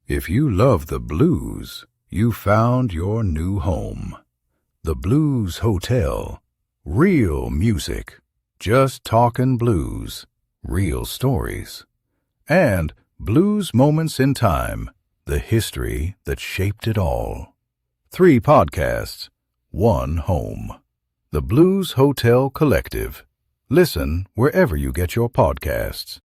If you love the blues, you found your new home. The Blues Hotel. Real music. Just talking blues. Real stories. And Blues Moments in Time. The history that shaped it all. 3 podcasts. 1 home. The Blues Hotel Collective. Listen wherever you get your podcasts.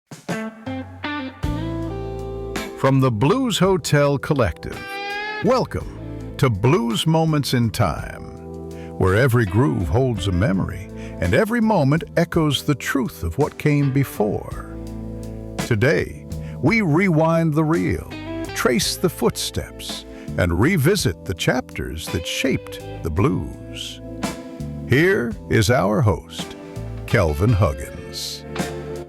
From the Blues Hotel Collective, welcome to Blues Moments in Time, where every groove holds a memory and every moment echoes the truth of what came before. Today, we rewind the reel, trace the footsteps, and revisit the chapters that shaped the blues. Here is our host, Kelvin Huggins.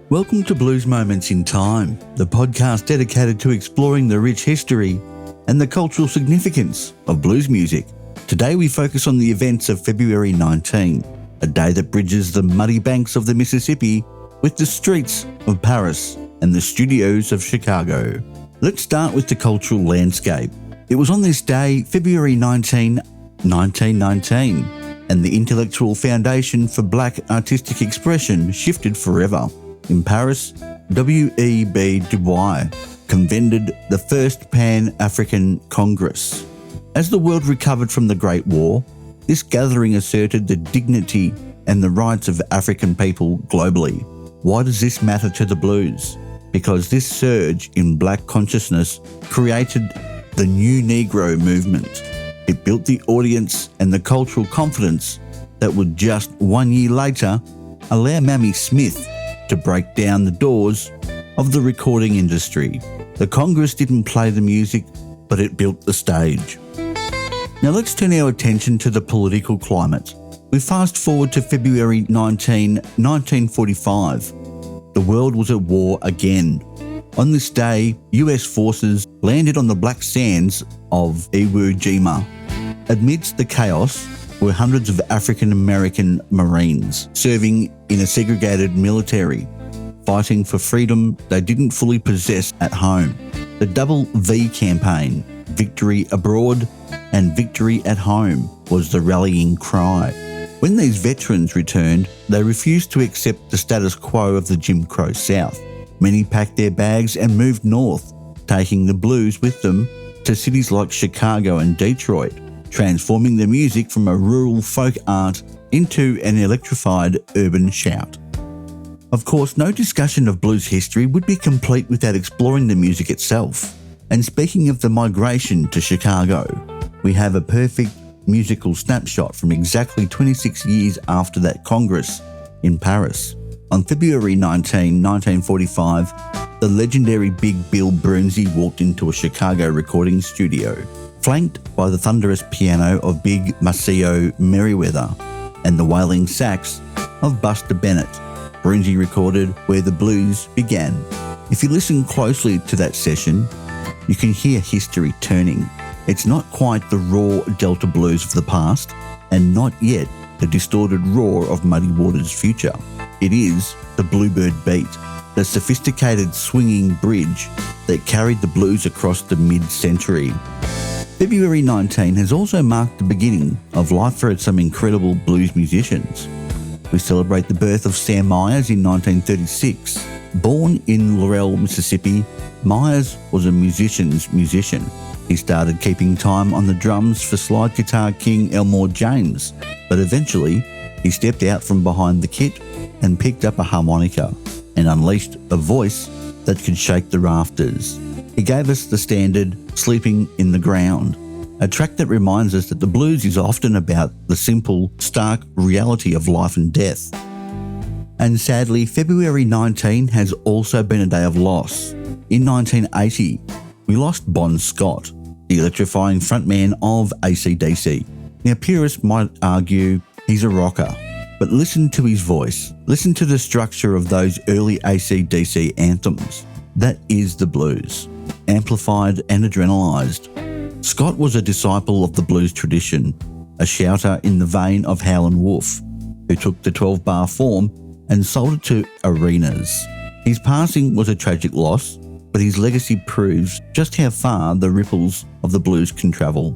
Welcome to Blues Moments in Time, the podcast dedicated to exploring the rich history and the cultural significance of blues music. Today we focus on the events of February 19, a day that bridges the muddy banks of the Mississippi with the streets of Paris and the studios of Chicago. Let's start with the cultural landscape. It was on this day, February 19, 1919, and the intellectual foundation for black artistic expression shifted forever. In Paris, W.E.B. Du Bois convened the first Pan-African Congress. As the world recovered from the Great War, this gathering asserted the dignity and the rights of African people globally. Why does this matter to the blues? Because this surge in black consciousness created the new Negro movement. It built the audience and the cultural confidence that would just 1 year later allow Mamie Smith to break down the doors of the recording industry. The Congress didn't play the music, but it built the stage. Now let's turn our attention to the political climate. We fast forward to February 19, 1945. The world was at war again. On this day, US forces landed on the black sands of Iwo Jima. Amidst the chaos were hundreds of African American Marines serving in a segregated military, fighting for freedom they didn't fully possess at home. The W.E.B campaign, Victory Abroad and Victory at Home, was the rallying cry. When these veterans returned, they refused to accept the status quo of the Jim Crow South. Many packed their bags and moved north, taking the blues with them to cities like Chicago and Detroit, transforming the music from a rural folk art into an electrified urban shout. Of course, no discussion of blues history would be complete without exploring the music itself. And speaking of the migration to Chicago, we have a perfect musical snapshot from exactly 26 years after that Congress in Paris. On February 19, 1945, the legendary Big Bill Broonzy walked into a Chicago recording studio, flanked by the thunderous piano of Big Maceo Merriweather and the wailing sax of Buster Bennett. Broonzy recorded Where the Blues Began. If you listen closely to that session, you can hear history turning. It's not quite the raw Delta blues of the past, and not yet the distorted roar of Muddy Waters' future. It is the Bluebird beat, the sophisticated swinging bridge that carried the blues across the mid-century. February 19 has also marked the beginning of life for some incredible blues musicians. We celebrate the birth of Sam Myers in 1936. Born in Laurel, Mississippi, Myers was a musician's musician. He started keeping time on the drums for slide guitar king Elmore James, but eventually he stepped out from behind the kit and picked up a harmonica and unleashed a voice that could shake the rafters. He gave us the standard Sleeping in the Ground, a track that reminds us that the blues is often about the simple, stark reality of life and death. And sadly, February 19 has also been a day of loss. In 1980, we lost Bon Scott, the electrifying frontman of AC/DC. Now, purists might argue he's a rocker, but listen to his voice. Listen to the structure of those early AC/DC anthems. That is the blues, amplified and adrenalized. Scott was a disciple of the blues tradition, a shouter in the vein of Howlin' Wolf, who took the 12-bar form and sold it to arenas. His passing was a tragic loss, but his legacy proves just how far the ripples of the blues can travel.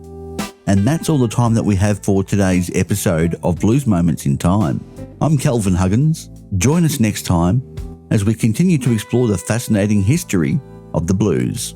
And that's all the time that we have for today's episode of Blues Moments in Time. I'm Calvin Huggins. Join us next time as we continue to explore the fascinating history of the blues.